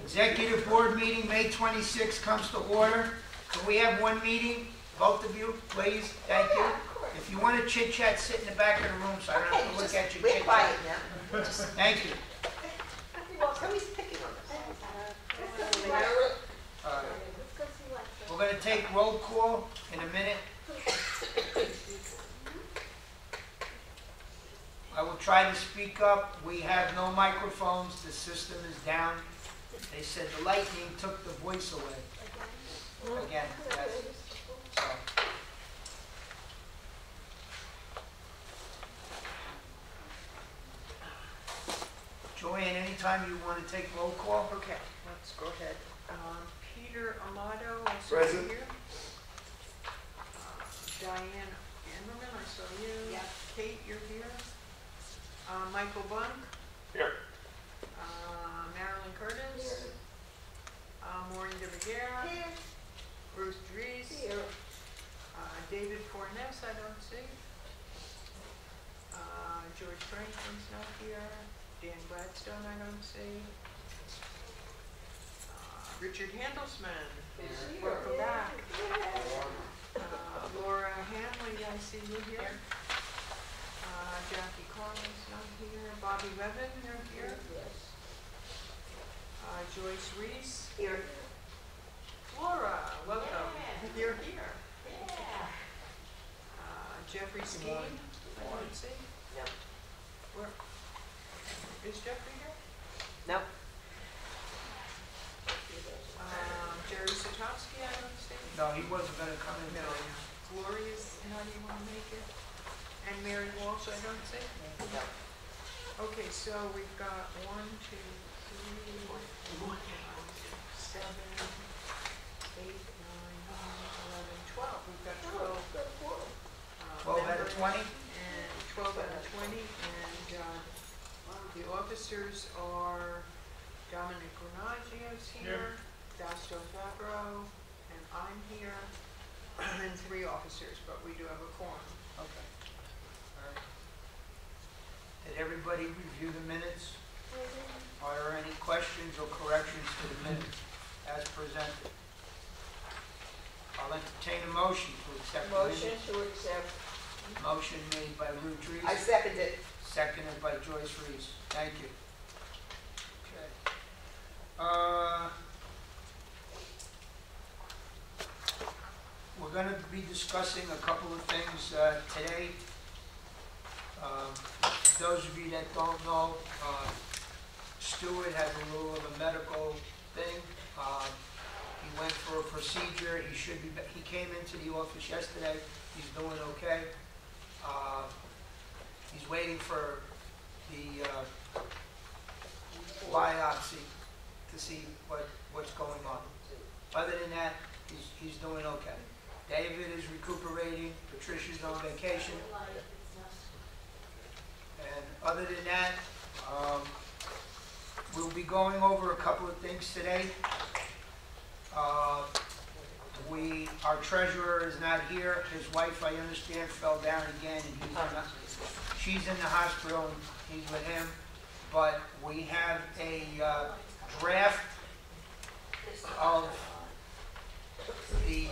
Executive Board meeting, May 26th comes to order. Can we have one meeting, both of you, please? Thank you. If you want to chit-chat, sit in the back of the room so I don't have to look at you We're chit-chat. quiet now. Thank you. Somebody's picking on us. We're going to take roll call in a minute. I will try to speak up. We have no microphones. The system is down. They said the lightning took the voice away. Again, yes. So. Joanne, anytime you want to take roll call? Okay, let's go ahead. Peter Amato, I saw Present. you here. Diane Ammerman, I saw you. Yeah. Kate, you're here. Michael Bunk. Here. Marilyn Curtis. Maureen de Beguera. Here. Bruce Dries. Here. David Fornes, I don't see. George Franklin's not here. Dan Gladstone, I don't see. Richard Handelsman, welcome back. Laura Hanley, I see you here. Jackie Collins, not here. Bobby Levin, you're here. Joyce Reese. Here. Flora, welcome. Yeah. You're here. Jeffrey Skeen, I don't see. No. Where? Is Jeffrey here? No. Jerry Satowski, I don't see. No, he wasn't going to come in. No. Gloria's not even want to make it. And Mary Walsh, I don't see. No. Okay, so we've got 1, 2, 3, 7, 8, 9, 10, 11, 12. We've got 12. 12 out of 20? And 12 out of 20. And the officers are Dominic Granaggio's here, Dasto Fabro, and I'm here, and 3 officers, but we do have a quorum. Okay. All right. Did everybody review the minutes? Are there any questions or corrections to the minutes as presented? I'll entertain a motion to accept the Motion minutes. to accept. Motion made by Lou Dries, I second it. seconded by Joyce Reese. Thank you. Okay. We're going to be discussing a couple of things today. Those of you that don't know, Stuart has a little of a medical thing. He went for a procedure. He came into the office yesterday. He's doing okay. He's waiting for the biopsy to see what's going on. Other than that, he's doing okay. David is recuperating. Patricia's on vacation. And other than that, we'll be going over a couple of things today. Our treasurer is not here. His wife, I understand, fell down again, and she's in the hospital, and he's with him. But we have a draft of the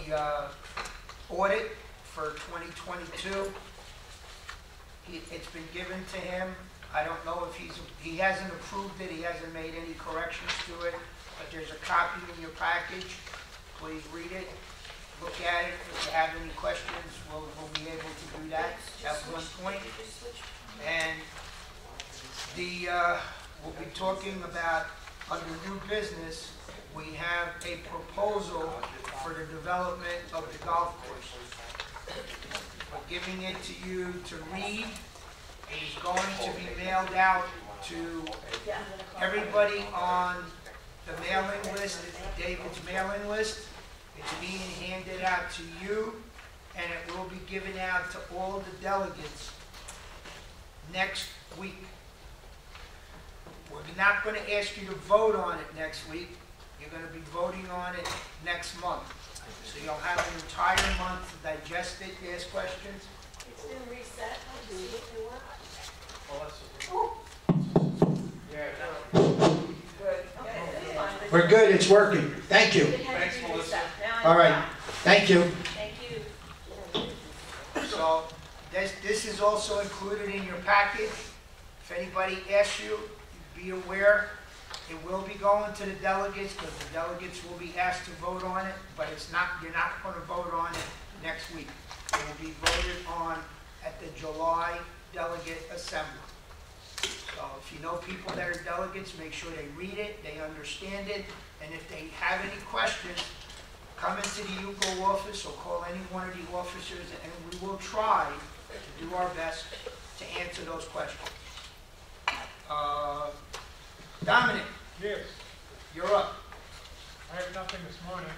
audit for 2022. It's been given to him. I don't know if he hasn't approved it. He hasn't made any corrections to it. But there's a copy in your package. Please read it. Look at it. If you have any questions, we'll be able to do that at one point. And we'll be talking about, under new business, we have a proposal for the development of the golf course. We're giving it to you to read. It is going to be mailed out to everybody on the mailing list, David's mailing list. It's being handed out to you, and it will be given out to all the delegates next week. We're not going to ask you to vote on it next week. You're going to be voting on it next month. So you'll have an entire month to digest it, ask questions. It's been reset. Yeah. Good. Yeah, that's fine. We're good, it's working. Thank you. Thanks, Melissa. All right, thank you. Thank you. So, this is also included in your package. If anybody asks you, be aware, it will be going to the delegates, because the delegates will be asked to vote on it, but you're not going to vote on it next week. It will be voted on at the July delegate assembly. So if you know people that are delegates, make sure they read it, they understand it, and if they have any questions, come into the UCO office or call any one of the officers, and we will try to do our best to answer those questions. Dominic, Yes, you're up. I have nothing this morning.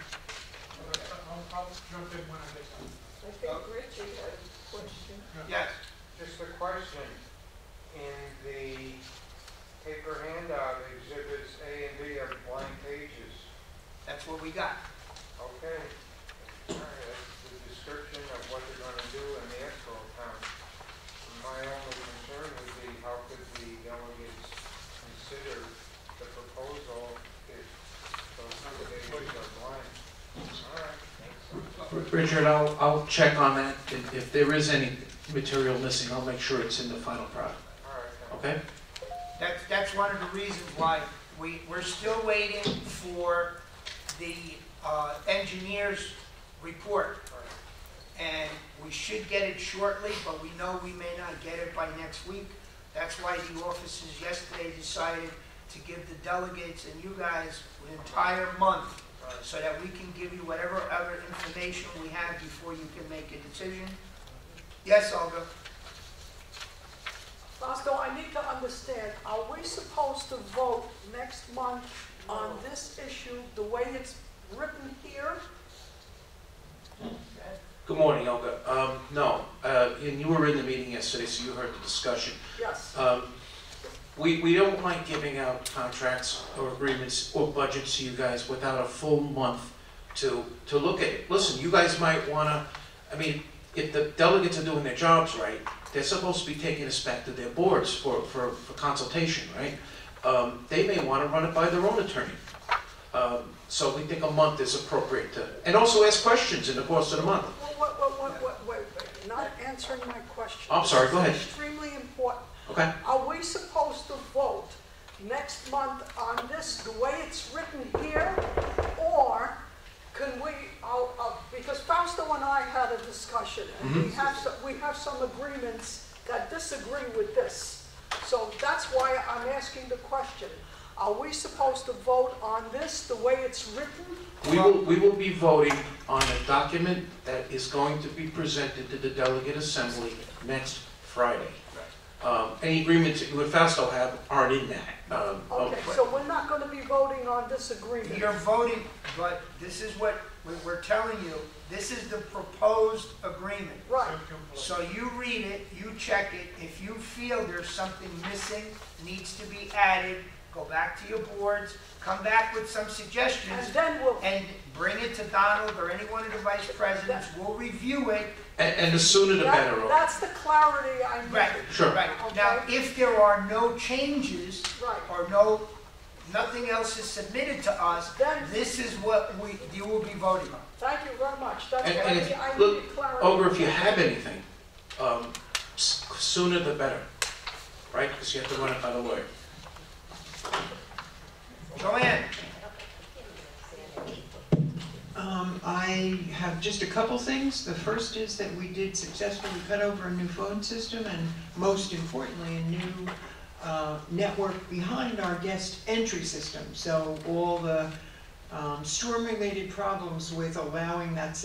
I'll jump in when I get some. I think Richie had a question. Yes. Just a question. In the paper handout, exhibits A and B are blank pages. That's what we got. Okay. All right, that's the description of what they're going to do in the escrow account. My only concern would be how could the delegates consider the proposal if those pages are blank? All right. Richard, I'll check on that. If there is any material missing, I'll make sure it's in the final product. All right. Thank you. Okay? That's one of the reasons why we're still waiting for the engineer's report. And we should get it shortly, but we know we may not get it by next week. That's why the officers yesterday decided to give the delegates and you guys an entire month so that we can give you whatever other information we have before you can make a decision. Yes, Olga? Fausto, I need to understand, are we supposed to vote next month on this issue the way it's written here? Good morning, Olga. No, and you were in the meeting yesterday, so you heard the discussion. Yes. We don't like giving out contracts or agreements or budgets to you guys without a full month to look at it. Listen, you guys might want to, I mean, if the delegates are doing their jobs right, they're supposed to be taking this back to their boards for consultation, right? They may want to run it by their own attorney. So we think a month is appropriate to, and also ask questions in the course of the month. Wait, you're not answering my question. I'm sorry, go ahead. It's extremely important. Okay? Are we supposed to vote next month on this the way it's written here? Or can we, because Fausto and I had a discussion, and we have some agreements that disagree with this. So that's why I'm asking the question. Are we supposed to vote on this the way it's written? We will be voting on a document that is going to be presented to the delegate assembly next Friday. Any agreements that you and Fausto have aren't in that. Okay, so we're not going to be voting on this agreement? You're voting, but this is what we're telling you. This is the proposed agreement. Right. So you read it, you check it. If you feel there's something missing, needs to be added, go back to your boards, come back with some suggestions, And then we'll... and bring it to Donald or any one of the vice presidents. We'll review it. And the sooner the better. That's the clarity I need. Right, Sure. right. Now, if there are no changes Right. or nothing else is submitted to us, Then- this is what you will be voting on. Thank you very much. That's what And if, I look, need clarity. Olga, if you have anything, sooner the better, right? Because you have to run it by the lawyer. Joanne? I have just a couple things. The first is that we did successfully cut over a new phone system and most importantly, a new network behind our guest entry system. So all the storm-related problems with allowing that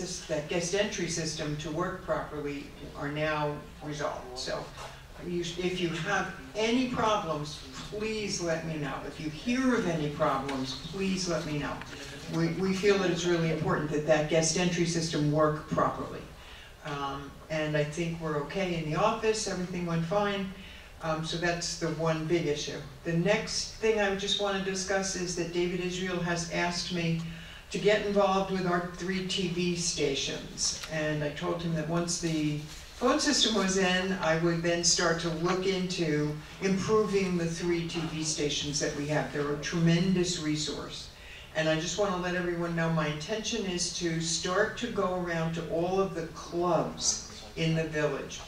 guest entry system to work properly are now resolved. So if you have any problems, please let me know. If you hear of any problems, please let me know. We feel that it's really important that that guest entry system work properly. And I think we're okay in the office, everything went fine. So that's the one big issue. The next thing I just want to discuss is that David Israel has asked me to get involved with our 3 TV stations. And I told him that once the phone system was in, I would then start to look into improving the 3 TV stations that we have. They're a tremendous resource. And I just want to let everyone know my intention is to start to go around to all of the clubs in the village,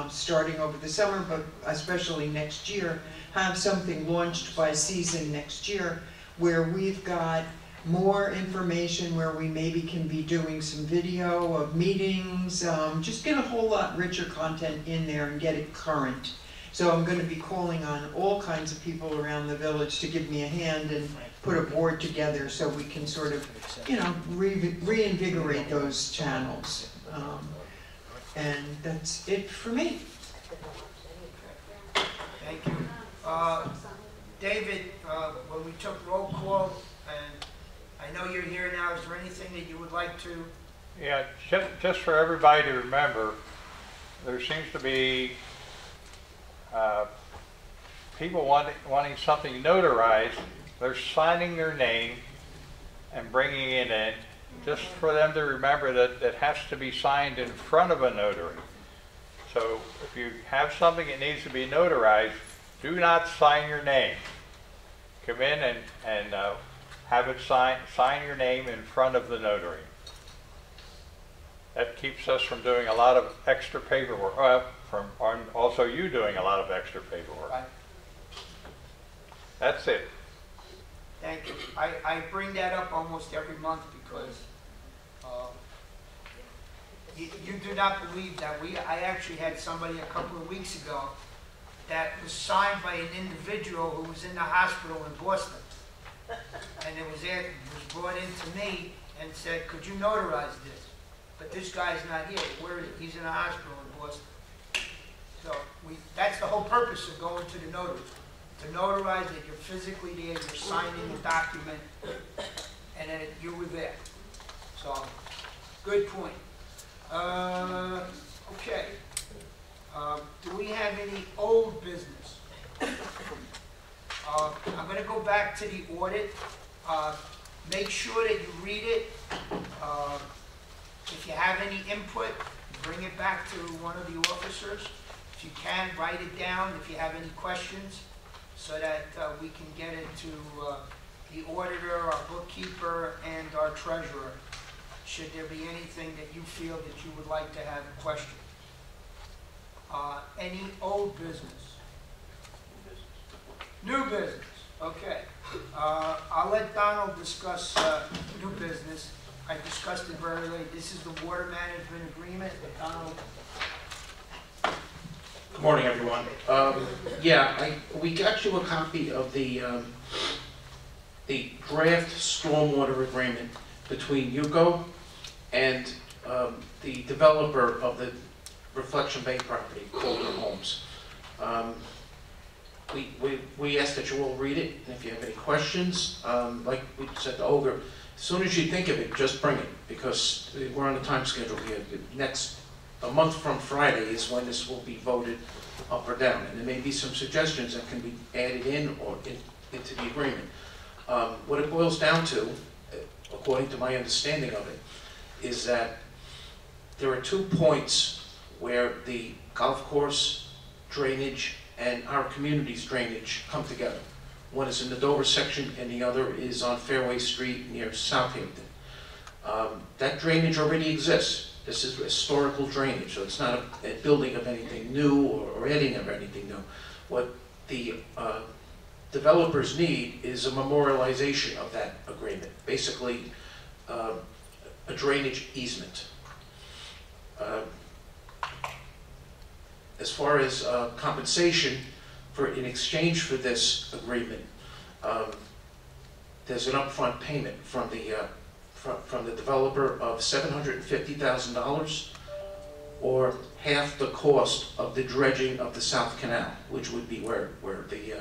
starting over the summer, but especially next year, have something launched by season next year where we've got more information, where we maybe can be doing some video of meetings, just get a whole lot richer content in there and get it current. So I'm going to be calling on all kinds of people around the village to give me a hand and put a board together so we can sort of, you know, reinvigorate those channels. And that's it for me. Thank you. David, when we took roll call, and I know you're here now, is there anything that you would like to? Yeah, just for everybody to remember, there seems to be people wanting something notarized. They're signing their name and bringing it in, just for them to remember that it has to be signed in front of a notary. So if you have something that needs to be notarized, do not sign your name. Come in and have it sign your name in front of the notary. That keeps us from doing a lot of extra paperwork, also you doing a lot of extra paperwork. Right. That's it. Thank you. I bring that up almost every month because you do not believe that. I actually had somebody a couple of weeks ago that was signed by an individual who was in the hospital in Boston. And it was brought in to me and said, could you notarize this? But this guy's not here. Where is he? He's in a hospital in Boston. So that's the whole purpose of going to the notary. To notarize that you're physically there, you're signing the document, and then you were there. So, good point. Okay. Do we have any old business? I'm going to go back to the audit. Make sure that you read it. If you have any input, bring it back to one of the officers. If you can, write it down if you have any questions, so that we can get it to the auditor, our bookkeeper, and our treasurer, should there be anything that you feel that you would like to have questioned. Any old business? New business. Okay. I'll let Donald discuss new business. I discussed it very late. This is the water management agreement. Donald. Good morning, everyone. We got you a copy of the draft stormwater agreement between UCO and the developer of the Reflection Bay property, Colder Homes. We ask that you all read it, and if you have any questions, like we said to Olga, as soon as you think of it, just bring it, because we're on a time schedule here. A month from Friday is when this will be voted up or down, and there may be some suggestions that can be added in or into the agreement. What it boils down to, according to my understanding of it, is that there are 2 points where the golf course drainage and our community's drainage come together. One is in the Dover section, and the other is on Fairway Street near Southampton. That drainage already exists. This is historical drainage, so it's not a building of anything new or adding of anything new. What the developers need is a memorialization of that agreement, basically a drainage easement. As far as compensation in exchange for this agreement, there's an upfront payment from the developer of $750,000, or half the cost of the dredging of the South Canal, which would be where the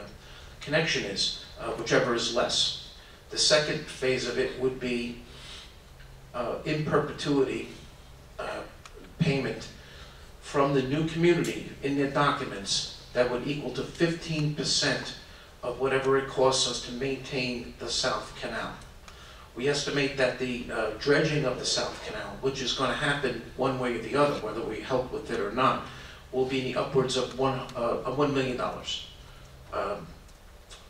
connection is, whichever is less. The second phase of it would be in perpetuity payment from the new community in their documents that would equal to 15% of whatever it costs us to maintain the South Canal. We estimate that the dredging of the South Canal, which is going to happen one way or the other, whether we help with it or not, will be upwards of $1 million.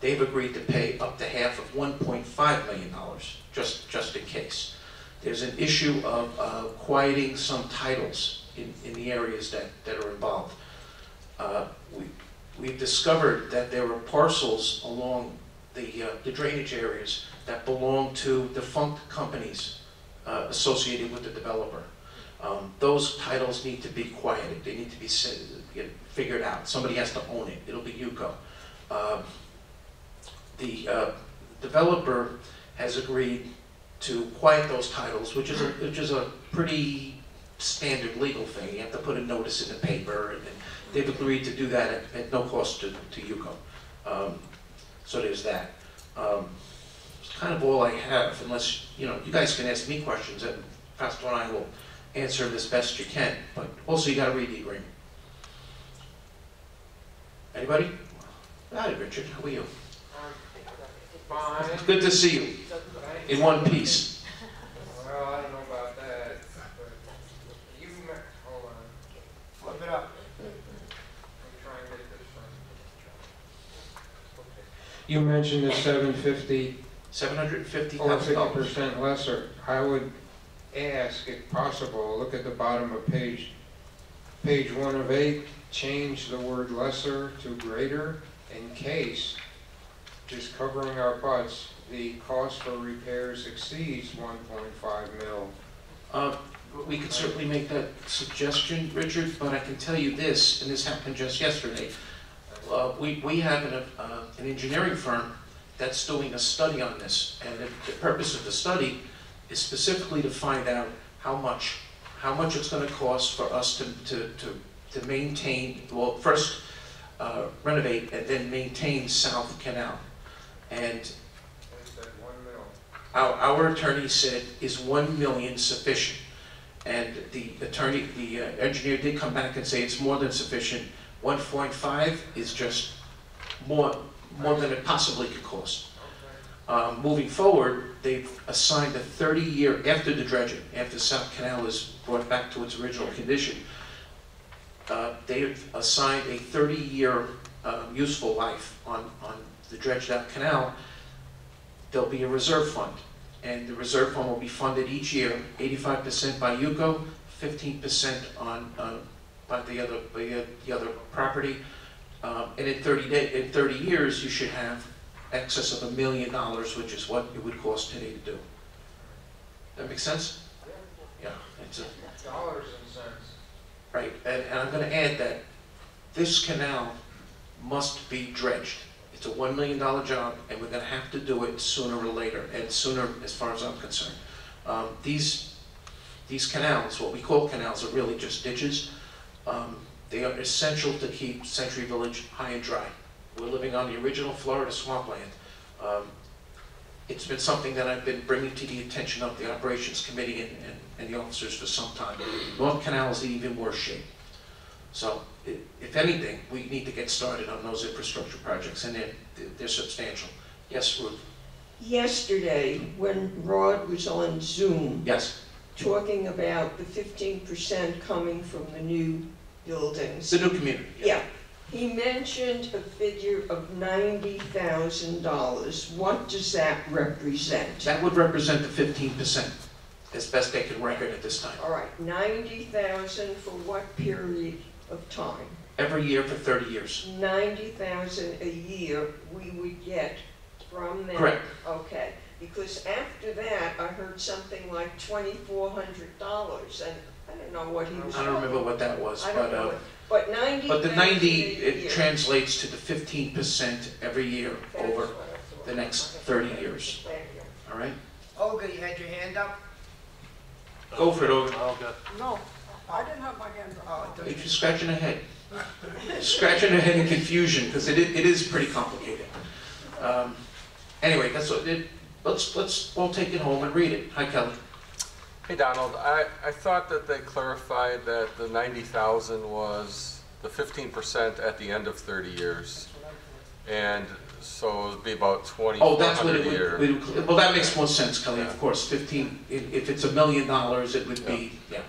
they've agreed to pay up to half of $1.5 million, just in case. There's an issue of quieting some titles in the areas that are involved. We've discovered that there are parcels along the drainage areas that belong to defunct companies associated with the developer. Those titles need to be quieted. They need to be figured out. Somebody has to own it. It'll be UCO. The developer has agreed to quiet those titles, which is a pretty standard legal thing. You have to put a notice in the paper, and they've agreed to do that at no cost to UCO. So there's that. It's kind of all I have, unless, you guys can ask me questions, and Pastor and I will answer them as best you can, but also you gotta read the agreement. Anybody? Hi, Richard, how are you? Fine. It's good to see you, in one piece. Well, I don't know about that, but hold on, Flip it up. I'm trying to get this one. You mentioned the 750 or $750,000. 50% lesser. I would ask, if possible, look at the bottom of page 1 of 8, change the word lesser to greater in case, just covering our butts, the cost for repairs exceeds 1.5 mil. We could certainly make that suggestion, Richard, but I can tell you this, and this happened just yesterday. We have an engineering firm that's doing a study on this, and the purpose of the study is specifically to find out how much it's going to cost for us to maintain, well, first renovate and then maintain South Canal. And They said 1 mil. our attorney said, is 1 million sufficient? And the engineer did come back and say it's more than sufficient. 1.5 is just more than it possibly could cost. Moving forward, they've assigned a 30-year, after the dredging, after South Canal is brought back to its original condition, they've assigned a 30-year useful life on the dredged out canal. There'll be a reserve fund, and the reserve fund will be funded each year, 85% by UCO, 15% by the other property, and in 30 years you should have excess of $1 million, which is what it would cost today to do. That make sense? Yeah, it's a Dollars and cents. right. And I'm going to add that this canal must be dredged. It's a $1 million job, and we're going to have to do it sooner or later, and sooner as far as I'm concerned. These canals, what we call canals, are really just ditches. They are essential to keep Century Village high and dry. We're living on the original Florida swampland. It's been something that I've been bringing to the attention of the Operations Committee and the officers for some time. North Canal is in even worse shape. So, if anything, we need to get started on those infrastructure projects, and they're substantial. Yes, Ruth? Yesterday, when Rod was on Zoom, Yes. talking about the 15% coming from the new buildings. It's a new community. Yeah, he mentioned a figure of $90,000. What does that represent? That would represent the 15%, as best they can record at this time. All right, 90,000 for what period of time? Every year for 30 years. 90,000 a year we would get from them? Correct. Okay, because after that, I heard something like $2,400, and I don't know what he was. I don't remember what that was, I don't know it. But 90,000 but the 90, a it year. translates to the 15% every year That's over what I thought. the next 30 years. Thank you. All right? Olga, you had your hand up? Go for it, Olga. No, I didn't have my hand up. Oh, You're just scratching her head. Scratching her head in confusion, because it is pretty complicated. Anyway, that's what it. Let's all take it home and read it. Hi, Kelly. Hey Donald, I thought that they clarified that the 90,000 was the 15% at the end of 30 years. And so it would be about 2,400 Oh, that's what it a year. would, well, that makes more sense, Kelly, of course. 15, if it's $1 million, it would be, yeah.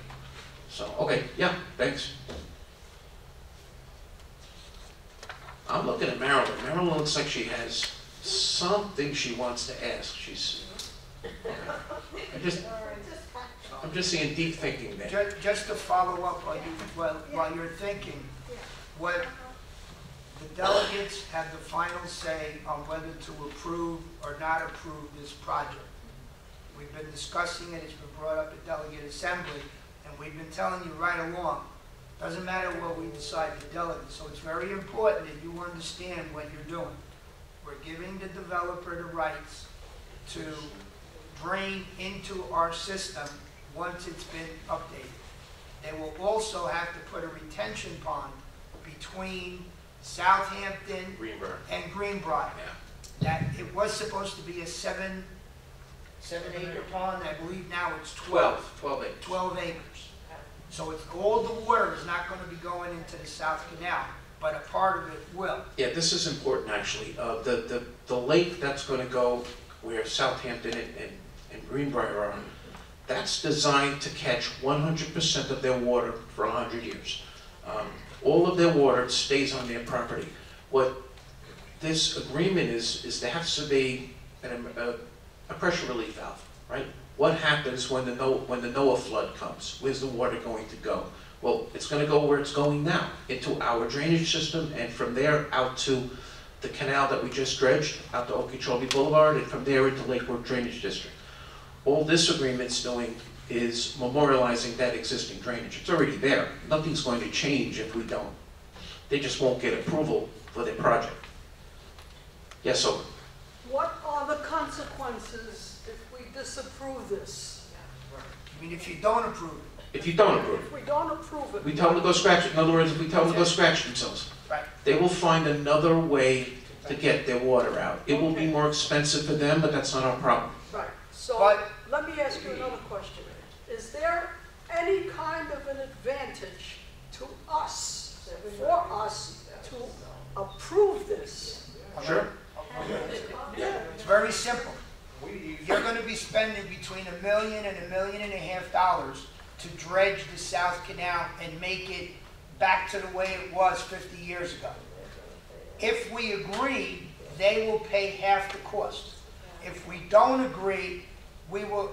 So, okay, yeah, thanks. I'm looking at Marilyn. Marilyn looks like she has something she wants to ask. I'm just seeing deep thinking there. Just to follow up while you're thinking, what the delegates have the final say on whether to approve or not approve this project. We've been discussing it, it's been brought up at delegate assembly, and we've been telling you right along, doesn't matter what we decide to delegate, so it's very important that you understand what you're doing. We're giving the developer the rights to drain into our system once it's been updated. They will also have to put a retention pond between Southampton Greenbrier. and Greenbrier. That it was supposed to be a seven acre pond, I believe now it's 12. 12 acres. So it's, all the water is not going to be going into the South Canal, but a part of it will. Yeah, this is important actually. The lake that's going to go where Southampton and Greenbrier are, that's designed to catch 100% of their water for 100 years. All of their water stays on their property. What this agreement is there has to be a pressure relief valve, right? What happens when the Noah flood comes? Where's the water going to go? Well, it's going to go where it's going now, into our drainage system, and from there out to the canal that we just dredged, out to Okeechobee Boulevard, and from there into Lakewood Drainage District. All this agreement's doing is memorializing that existing drainage. It's already there. Nothing's going to change if we don't. They just won't get approval for their project. Yes, sir. What are the consequences if we disapprove this? I mean, if you don't approve it. If you don't approve If we don't approve it? we tell them to go scratch it. In other words, if we tell them to go scratch themselves, Right. they will find another way to get their water out. It will be more expensive for them, but that's not our problem. Right, so But- let me ask you another question. Is there any kind of an advantage to us, for us, to approve this? Sure. It's very simple. You're going to be spending between $1 million and $1.5 million to dredge the South Canal and make it back to the way it was 50 years ago. If we agree, they will pay half the cost. If we don't agree, we will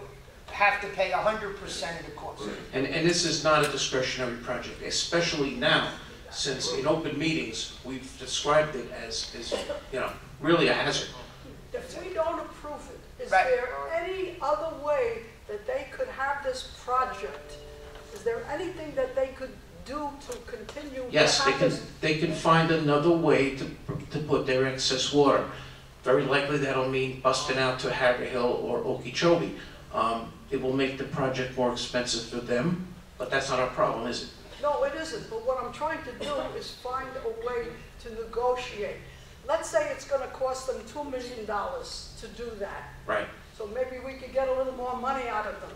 have to pay 100% of the cost. And this is not a discretionary project, especially now, since in open meetings, we've described it as really a hazard. If we don't approve it, is Right. there any other way that they could have this project? Is there anything that they could do to continue? Yes, to have this? they can find another way to put their excess water. Very likely that'll mean busting out to Haverhill or Okeechobee. It will make the project more expensive for them, but that's not our problem, is it? No, it isn't, but what I'm trying to do is find a way to negotiate. Let's say it's gonna cost them $2 million to do that. Right. So maybe we could get a little more money out of them.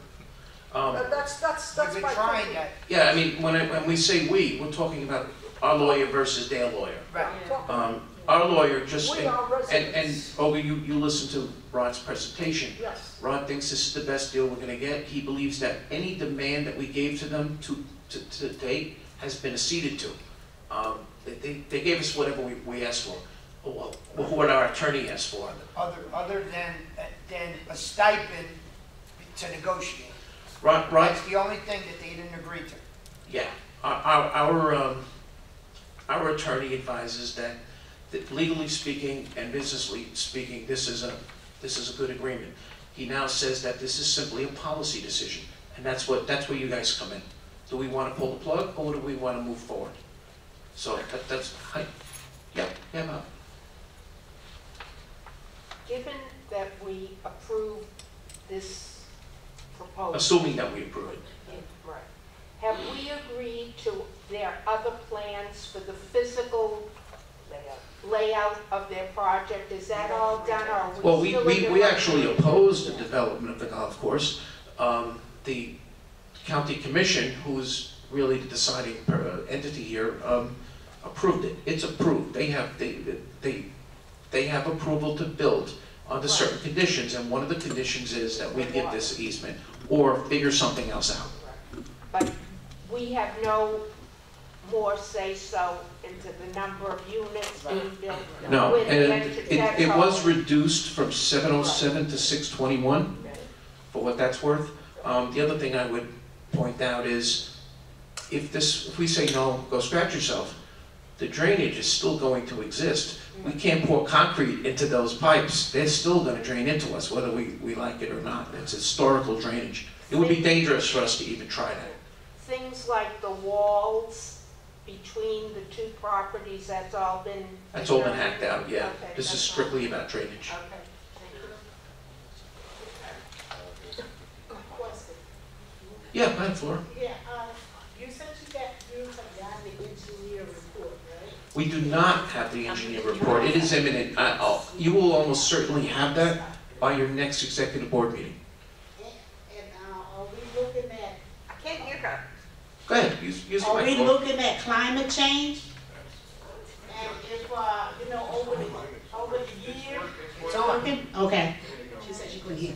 That's We've been my trying thinking. that. Yeah, I mean, when we say we, we're talking about our lawyer versus their lawyer. Right. Our lawyer just, We are and residents. Olga, you listened to Rod's presentation. Yes. Rod thinks this is the best deal we're gonna get. He believes that any demand that we gave to them to date has been acceded to. They gave us whatever we asked for, or what our attorney asked for. Other than a stipend to negotiate. Rod, That's the only thing that they didn't agree to. yeah, our attorney advises that legally speaking and businessly speaking, this is a good agreement. He now says that this is simply a policy decision, and that's where you guys come in. Do we want to pull the plug, or do we want to move forward? So Bob. Given that we approve this proposal. Assuming that we approve it. Right. Have we agreed to their other plans for the physical layout of their project? Is that all done, or are we Well, still in the we running? actually opposed the development of the golf course. The county commission, who's really the deciding entity here, approved it. It's approved. They have approval to build under certain conditions, and one of the conditions is that we get this easement or figure something else out. But we have no more say-so into the number of units being built? No, with and that's it all. was reduced from 707 to 621, for what that's worth. The other thing I would point out is, if we say no, go scratch yourself, the drainage is still going to exist. We can't pour concrete into those pipes. They're still gonna drain into us, whether we like it or not. It's historical drainage. It would be dangerous for us to even try that. Things like the walls between the two properties, that's all been... That's all been hacked out, yeah. Okay, This is that's strictly about drainage. Okay, thank you. Question. Yeah, go ahead, Flora. Yeah, you said you got the engineer report, right? We do not have the engineer report. It is imminent. You will almost certainly have that by your next executive board meeting. And are we looking at, I can't hear her. Go ahead, use the are we microphone. looking at climate change? And if, you know, over the year? Talking? Okay. She said she couldn't hear.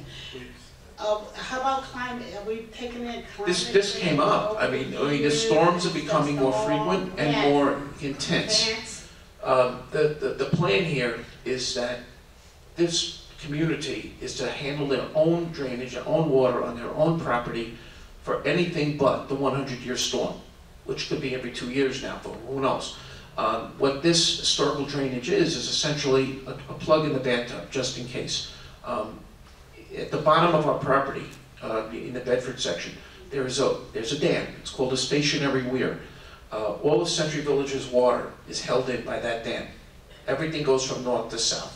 How about climate, are we taking in climate? This came up. I mean, the storms are becoming more frequent and more intense. The plan here is that this community is to handle their own drainage, their own water on their own property for anything but the 100-year storm, which could be every 2 years now, but who knows. What this historical drainage is essentially a plug in the bathtub, just in case. At the bottom of our property, in the Bedford section, there's a dam. It's called a stationary weir. All of Century Village's water is held in by that dam. Everything goes from north to south.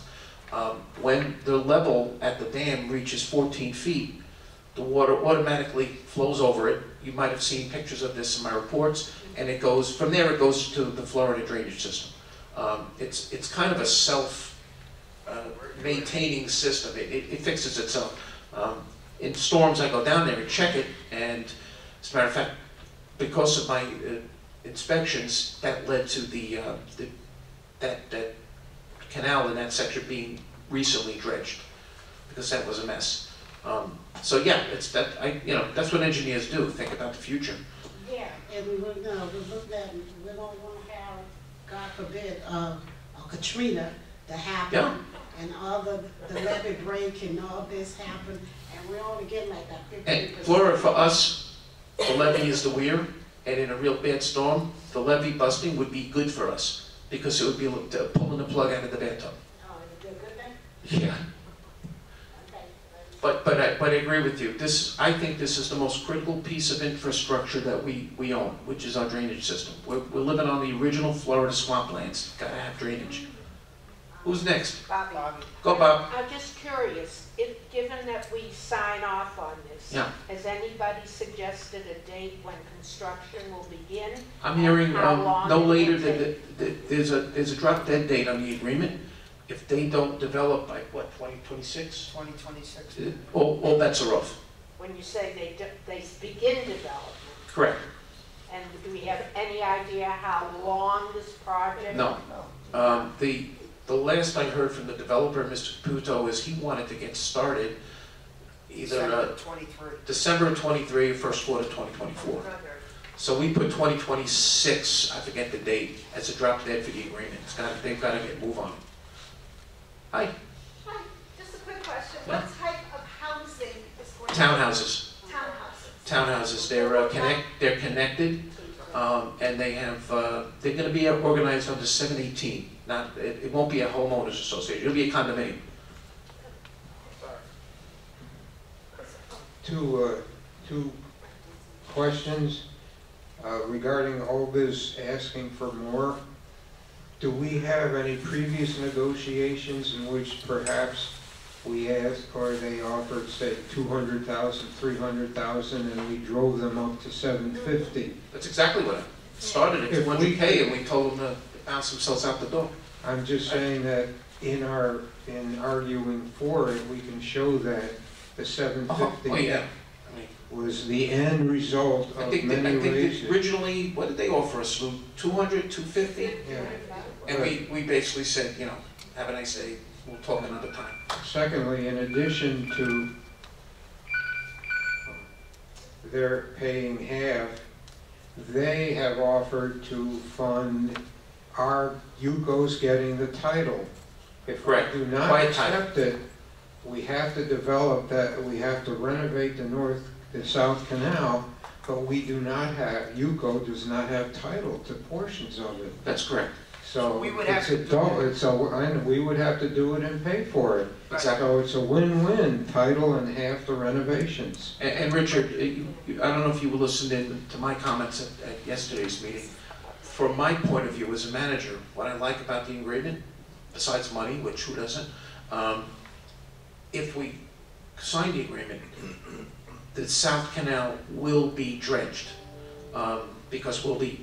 When the level at the dam reaches 14 feet, the water automatically flows over it. You might have seen pictures of this in my reports, and it goes, from there it goes to the Florida drainage system. It's kind of a self-maintaining system. It fixes itself. In storms, I go down there and check it, and as a matter of fact, because of my inspections, that led to that canal in that section being recently dredged, because that was a mess. So yeah, that's what engineers do, think about the future. Yeah, and we don't want to have, God forbid, a Katrina to happen. Yeah. And all the levee break and all this happen, and we only get like that 15%. And Flora, for us, the levee is the weir, and in a real bad storm, the levee busting would be good for us, because it would be pulling the plug out of the bathtub. Oh, is it a good thing? Yeah. Okay. But I agree with you. I think this is the most critical piece of infrastructure that we own, which is our drainage system. We're living on the original Florida swamplands. Gotta have drainage. Who's next? Bobby. Go, Bob. I'm just curious, given that we sign off on this, Yeah. has anybody suggested a date when construction will begin? I'm hearing How long no it later will than, there's a drop dead date on the agreement. If they don't develop by, what, 2026? 2026. All bets are off. When you say they begin development, Correct. and do we have any idea how long this project? No. The last I heard from the developer, Mr. Caputo, is he wanted to get started either December of 23 or first quarter 2024. So we put 2026, I forget the date, as a drop dead for the agreement. They've got to get move on. Hi. Hi, just a quick question. Yeah. What type of housing is going to... Townhouses. Townhouses. Townhouses. They're connected, and they're going to be organized under 718. It won't be a homeowners association. It'll be a condominium. Two questions regarding Olga's asking for more. Do we have any previous negotiations in which perhaps we asked or they offered, say, 200,000, 300,000, and we drove them up to 750? That's exactly what it started at 200K, and we told them to bounce themselves out the door. I'm just saying that in arguing for it, we can show that the 750 Oh yeah. was the end result of many raises. Originally, what did they offer us, Lou? 200, 250? Yeah. And we basically said, have a nice day, we'll talk another time. Secondly, in addition to their paying half, they have offered to fund our Yuko's getting the title. If we Correct. do not Quiet title. accept it, we have to develop that, we have to renovate the South Canal, but we do not have, Yuko does not have title to portions of it. That's correct. So we would have it's to a do double, that. and we would have to do it and pay for it. Exactly. So it's a win-win, title and half the renovations. And Richard, I don't know if you listened in to my comments at yesterday's meeting. From my point of view as a manager, what I like about the agreement, besides money, which who doesn't, if we sign the agreement, the South Canal will be dredged, because we'll be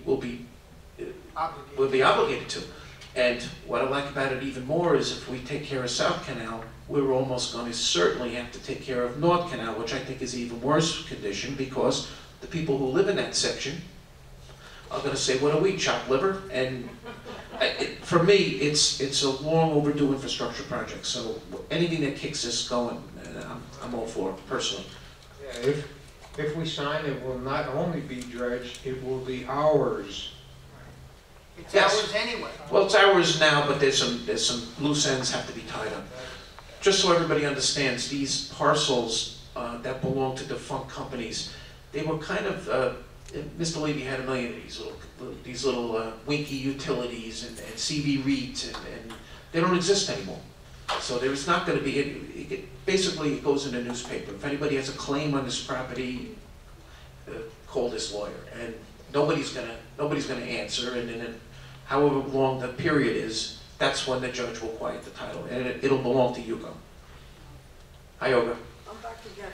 obligated to. And what I like about it even more is if we take care of South Canal, we're almost going to certainly have to take care of North Canal, which I think is even worse condition, because the people who live in that section are going to say, what are we, chopped liver? And for me, it's a long overdue infrastructure project, so anything that kicks this going, I'm all for it, personally. Yeah, if we sign, it will not only be dredged, it will be ours. It's Yes. ours anyway. Well, it's ours now, but there's some loose ends have to be tied up. Just so everybody understands, these parcels that belong to defunct companies, they were kind of, Mr. Levy had a million of these little winky utilities and CV REITs, and they don't exist anymore. So there's not going to be, basically it goes in the newspaper. If anybody has a claim on this property, call this lawyer, and nobody's gonna answer, and then however long the period is, that's when the judge will quiet the title, and it'll belong to Yuko. Hi, Olga. I'm back again.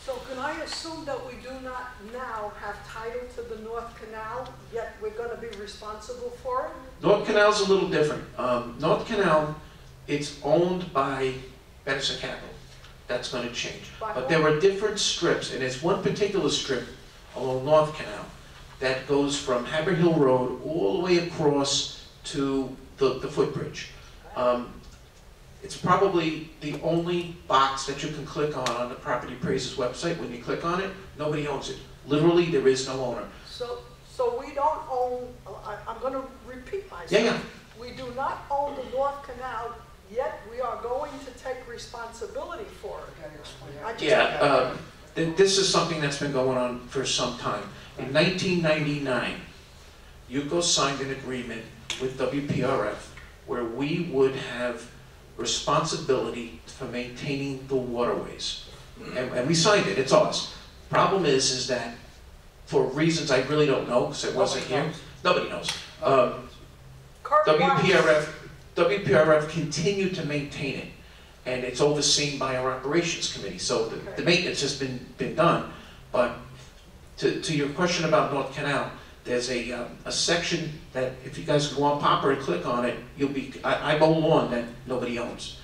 So can I assume that we do not now have title to the North Canal, yet we're gonna be responsible for it? North Canal's a little different. North Canal, it's owned by Benison Capital. That's going to change. But there are different strips, and there's one particular strip along North Canal that goes from Haverhill Road all the way across to the footbridge. It's probably the only box that you can click on the property appraiser's website. When you click on it, nobody owns it. Literally, there is no owner. So we don't own, I'm gonna repeat myself. Yeah. We do not own the North Canal, yet we are going to take responsibility for it. This is something that's been going on for some time. In 1999, Yuko signed an agreement with WPRF where we would have responsibility for maintaining the waterways. And we signed it, it's ours. Problem is that for reasons I really don't know, because I wasn't here, nobody knows. WPRF continued to maintain it, and it's overseen by our operations committee. So the maintenance has been done. But to your question about North Canal, there's a section that if you guys go on Popper and click on it, I mow lawn that nobody owns.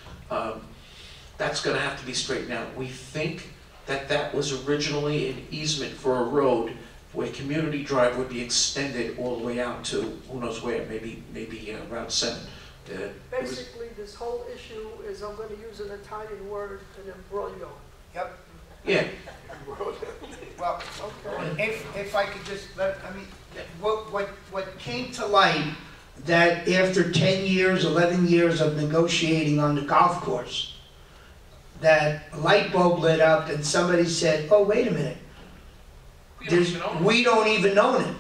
That's going to have to be straightened out. We think that was originally an easement for a road where Community Drive would be extended all the way out to who knows where, maybe Route 7. Basically, this whole issue is, I'm going to use an Italian word, an imbroglio. Yep. Yeah. Well, if I could just what came to light that after 10 years, 11 years of negotiating on the golf course, that a light bulb lit up and somebody said, oh, wait a minute, we don't even own it.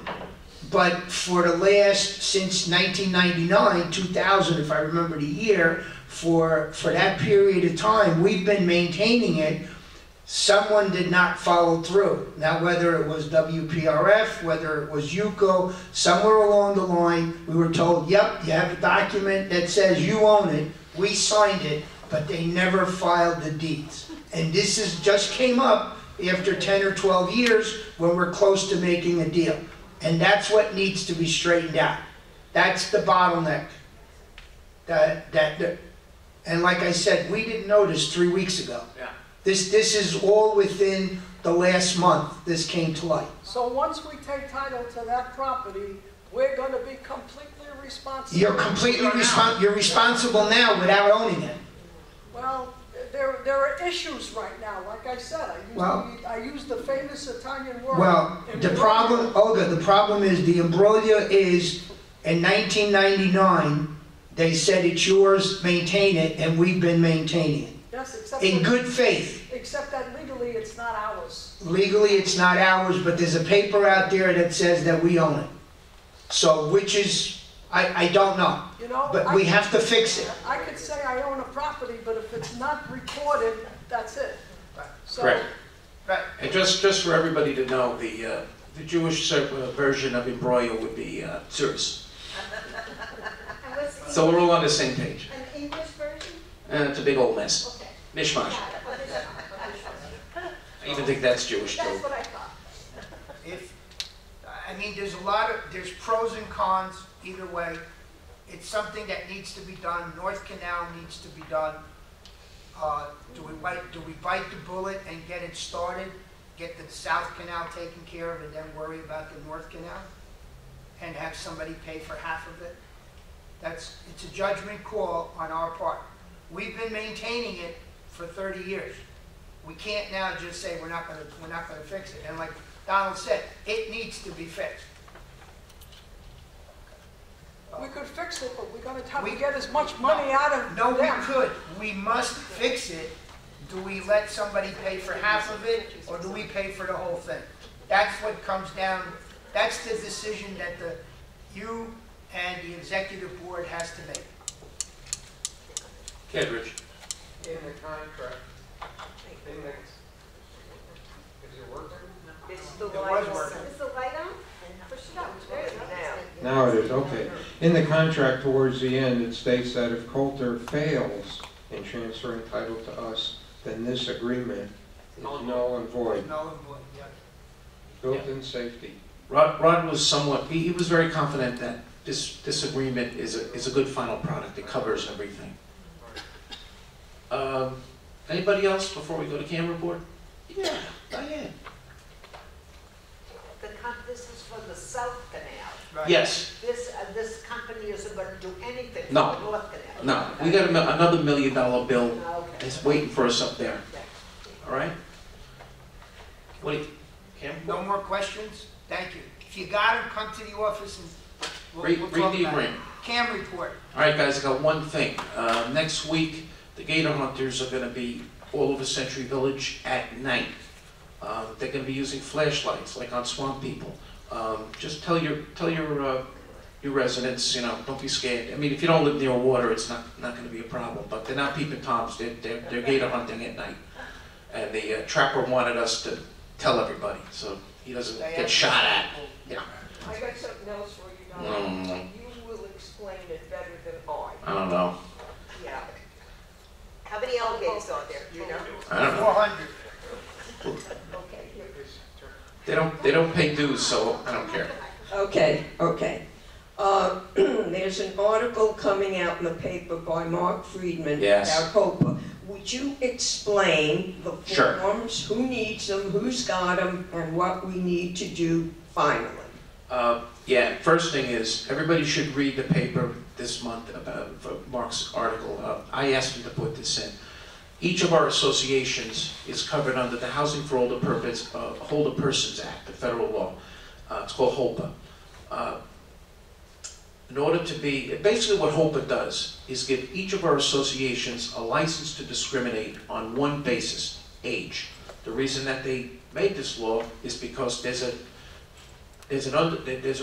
But for the last, since 1999, 2000, if I remember the year, for that period of time, we've been maintaining it. Someone did not follow through. Now, whether it was WPRF, whether it was Yuko, somewhere along the line, we were told, yep, you have a document that says you own it. We signed it, but they never filed the deeds. And this just came up after 10 or 12 years when we're close to making a deal. And that's what needs to be straightened out. That's the bottleneck. And like I said, we didn't notice 3 weeks ago. Yeah. This is all within the last month this came to light. So once we take title to that property, we're going to be completely responsible. You're completely responsible now without owning it. Well, there are issues right now, like I said, I use the famous Italian word. Well, the embroglio. problem, Olga, the problem is the imbroglio is, in 1999, they said it's yours, maintain it, and we've been maintaining it. Yes, except In that- good faith. Except that legally, it's not ours. Legally, it's not ours, but there's a paper out there that says that we own it. So, which is, I don't know. You know, But we have to fix it. I could say I own a property, but if it's not recorded, that's it. So, Correct. Right. And just for everybody to know, the Jewish version of imbroglio would be Zurus. And what's the So we're all on the same page. an English version? It's a big old mess. Okay. Mishmash. What is it? I even think that's Jewish too. That's what I thought. If, I mean, there's pros and cons either way. It's something that needs to be done. North Canal needs to be done. Do we bite the bullet and get it started? Get the South Canal taken care of and then worry about the North Canal? And have somebody pay for half of it? It's a judgment call on our part. We've been maintaining it for 30 years. We can't now just say we're not gonna fix it. And like Donald said, it needs to be fixed. we could fix it, but we're gonna have to get as much money out of No, we them. could. We must fix it. Do we let somebody pay for half of it, or do we pay for the whole thing? That's what comes down, that's the decision that you and the executive board has to make. Kedrich. In the contract, is it working? It was working. Is the light on? Push it up. There it is. Now it is, okay. In the contract towards the end, it states that if Coulter fails in transferring title to us, then this agreement is null and void. Null and void, yeah. Built-in safety. Rod was somewhat, he was very confident that this agreement is a good final product. It covers everything. Anybody else before we go to camera board? Yeah, Diane. This is for the South Canal. Right. Yes. This company isn't going to do anything for No. the North Canal. No, we got another $1 million bill. Okay. It's waiting for us up there. All right? What do you, camera No board? more questions? Thank you. If you got them, come to the office and Read we'll the talk about it. agreement. Cam report. All right, guys, I got one thing. Next week, the Gator Hunters are going to be all over Century Village at night. They're going to be using flashlights, like on Swamp People. Just tell your residents, don't be scared. I mean, if you don't live near water, it's not going to be a problem. But they're not peeping toms. They're gator hunting at night. And the trapper wanted us to tell everybody, so he doesn't get shot at. Yeah. I got something else for you, Don. Mm, You will explain it better than I don't know. Yeah. How many alligators are there, do you know? I don't know. 400. Okay. They don't pay dues, so I don't care. Okay. There's an article coming out in the paper by Mark Friedman Yes. about HOPA. Would you explain the Sure. forms, who needs them, who's got them, and what we need to do finally? Yeah, first thing is, everybody should read the paper this month about for Mark's article. I asked him to put this in. Each of our associations is covered under the Housing for Older Persons Act, the federal law. It's called HOPA. In order to be, basically what HOPA does is give each of our associations a license to discriminate on one basis, age. The reason that they made this law is because there's a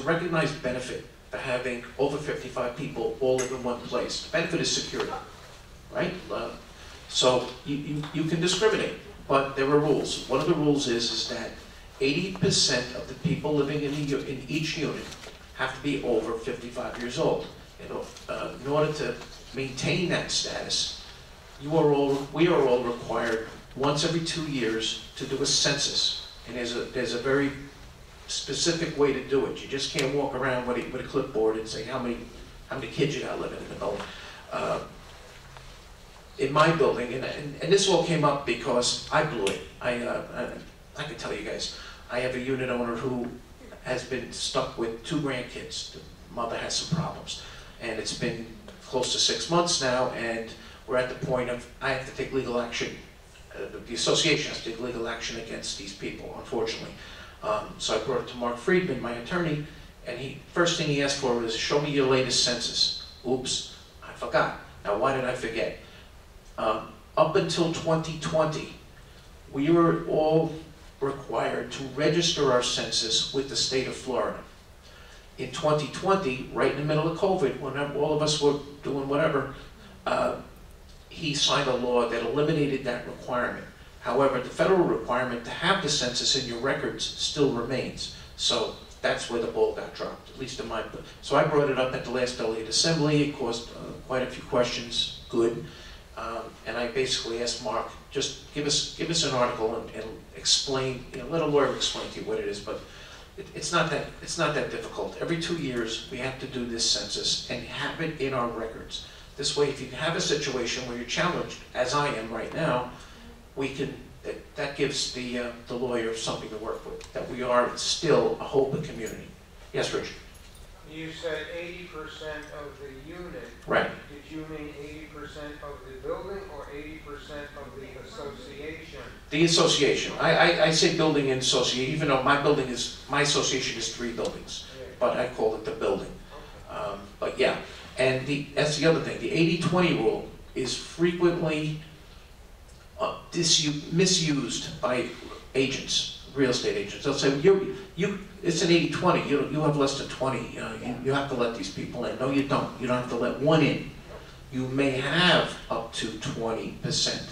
recognized benefit for having over 55 people all live in one place. The benefit is security, right? So you can discriminate, but there are rules. One of the rules is that 80% of the people living in each unit have to be over 55 years old. In order to maintain that status, we are all required once every 2 years to do a census. And there's a very specific way to do it. You just can't walk around with a clipboard and say how many kids you got living in the building. In my building, and this all came up because I blew it. I can tell you guys, I have a unit owner who has been stuck with 2 grandkids. The mother has some problems. And it's been close to 6 months now, and we're at the point of, I have to take legal action. The association has to take legal action against these people, unfortunately. So I brought it to Mark Friedman, my attorney, and first thing he asked for was, show me your latest census. Oops, I forgot. Now, why did I forget? Up until 2020, we were all required to register our census with the state of Florida. In 2020, right in the middle of COVID, when all of us were doing whatever, he signed a law that eliminated that requirement. However, the federal requirement to have the census in your records still remains. So that's where the ball got dropped, at least in my book. So I brought it up at the last delegate assembly. It caused quite a few questions, good. And I basically asked Mark, just give us an article and explain, let a lawyer explain to you what it is. But it's not that difficult. Every 2 years, we have to do this census and have it in our records. This way, if you have a situation where you're challenged, as I am right now, that gives the lawyer something to work with, that we are still a hope of community. Yes, Rich? You said 80% of the unit. Right. Did you mean 80% of the building or 80% of the association? The association. I say building and association, even though my association is 3 buildings, but I call it the building. But yeah, and that's the other thing. The 80-20 rule is frequently misused by agents, real estate agents. They'll say, it's an 80-20, you have less than 20, you have to let these people in. No, you don't. You don't have to let one in. You may have up to 20%.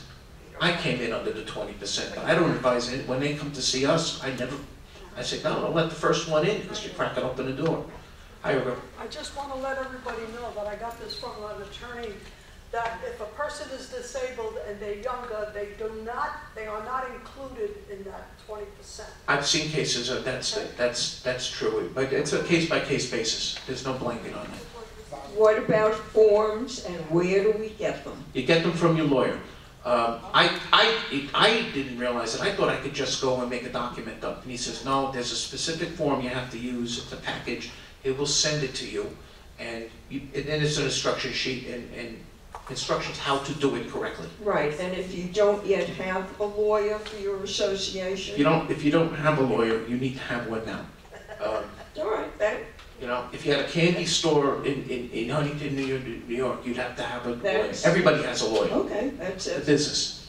I came in under the 20%, but I don't advise it. When they come to see us, I say, no, let the first one in, because you're cracking open the door. I just want to let everybody know that I got this from an attorney, that if a person is disabled and they're younger, they are not included in that 20%. I've seen cases of that's true, but it's a case-by-case basis. There's no blanket on it. What about forms, and where do we get them? You get them from your lawyer. I didn't realize it. I thought I could just go and make a document up. And he says, no, there's a specific form you have to use. It's a package. It will send it to you, and then it's an instruction sheet and instructions how to do it correctly. Right, and if you don't yet have a lawyer for your association? If you don't have a lawyer, you need to have one now. All right, that... If you had a candy store in Huntington, New York, you'd have to have a lawyer. Everybody has a lawyer. Okay, that's it. The business.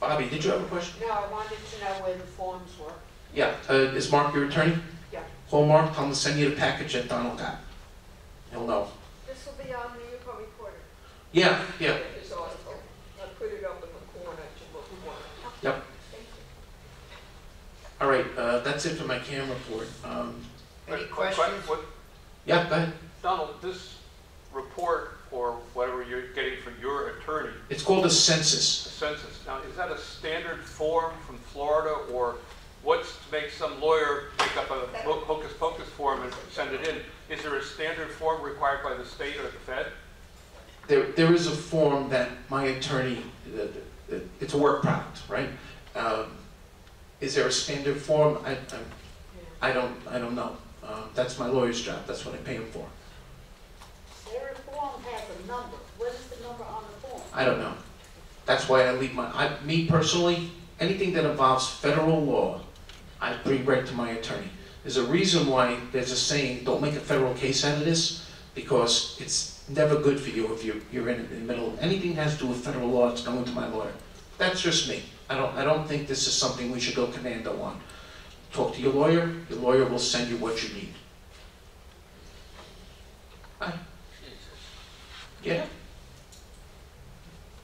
Bobby, did you have a question? No, I wanted to know where the forms were. Yeah, is Mark your attorney? Yeah. Call Mark, tell him to send you the package that Donald got. He'll know. This will be on the Yukon Reporter. Yeah. His article. I put it up in the corner to look for. Yep. All right, that's it for my camera report. Any questions? Yeah, go ahead. Donald, this report or whatever you're getting from your attorney. It's called a census. A census. Now, is that a standard form from Florida, or what's to make some lawyer make up a hocus pocus form and send it in? Is there a standard form required by the state or the Fed? There is a form that my attorney, it's a work product, right? Is there a standard form? I don't know. That's my lawyer's job. That's what I pay him for. Their form has a number. What is the number on the form? I don't know. That's why I leave me personally, anything that involves federal law, I bring right to my attorney. There's a reason why there's a saying, don't make a federal case out of this, because it's never good for you if you're in the middle. Anything that has to do with federal law, it's going to my lawyer. That's just me. I don't think this is something we should go commando on. Talk to your lawyer will send you what you need. Hi. Yeah.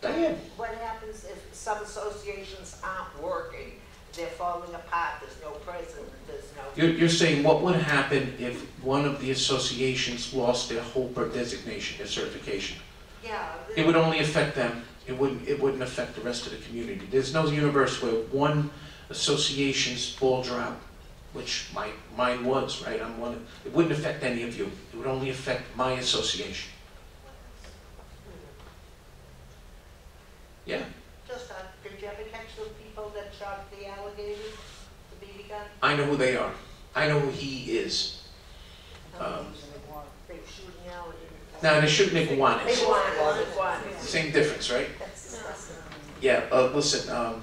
Diane. What happens if some associations aren't working, they're falling apart, there's no president, there's no... You're saying what would happen if one of the associations lost their HOPA designation, their certification? Yeah. It would only affect them. It wouldn't affect the rest of the community. There's no universe where one association's ball drop, which mine was, right? I'm one. It wouldn't affect any of you. It would only affect my association. Yeah. Just, did you ever catch the people that shot the alligators, the BB gun? I know who they are. I know who he is. They were shooting alligators. Now, they're shooting iguanas. Iguanas. Same difference, right? Yeah, listen,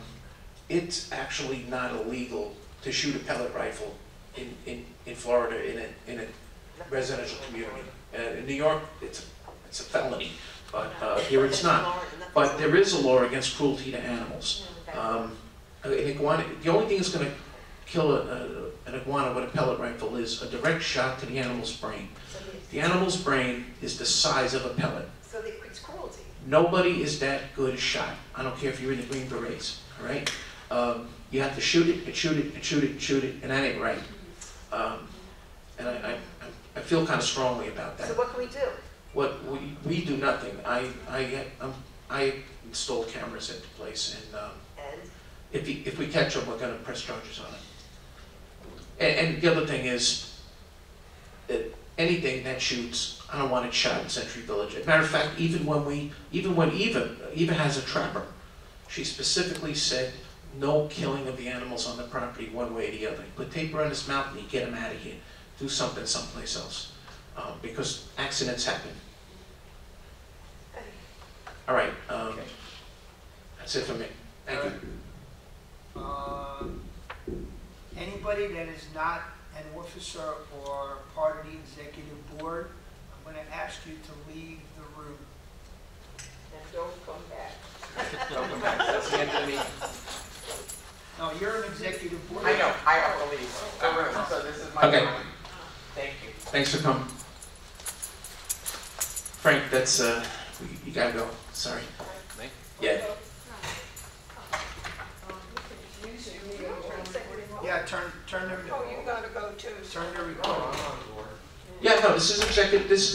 it's actually not illegal to shoot a pellet rifle in Florida in a residential community. In New York, it's a felony, but here it's not. But there is a law against cruelty to animals. An iguana, the only thing that's going to kill an iguana with a pellet rifle is a direct shot to the animal's brain. The animal's brain is the size of a pellet. So it's cruelty. Nobody is that good a shot. I don't care if you're in the Green Berets, all right? You have to shoot it, and shoot it, and shoot it, and shoot it, and that ain't right. And I feel kind of strongly about that. So what can we do? What we do nothing. I install cameras at the place, and if we catch them, we're going to press charges on it. And the other thing is that anything that shoots, I don't want it shot in Century Village. As a matter of fact, even when Eva has a trapper, she specifically said no killing of the animals on the property one way or the other. Put tape around his mouth and you get him out of here. Do something someplace else, because accidents happen. All right, that's it for me. Thank you. Anybody that is not an officer or part of the executive board, I'm going to ask you to leave the room. And don't come back. Don't come back, that's the end of the meeting. No, you're an executive board. I know, I have to leave the room, so this is my Okay. time. Thank you. Thanks for coming. Frank, that's, you gotta go, sorry. Me? Yeah. Yeah, turn the. Oh, you gotta go too. Turn the recorder. Yeah, no, this is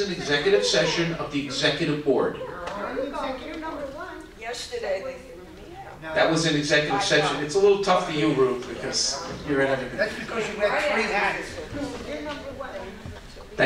an executive session of the executive board. You're number one. Yesterday they threw me out. That was an executive session. It's a little tough for you, Ruth, because you're in everything. That's because you wear 3 hats.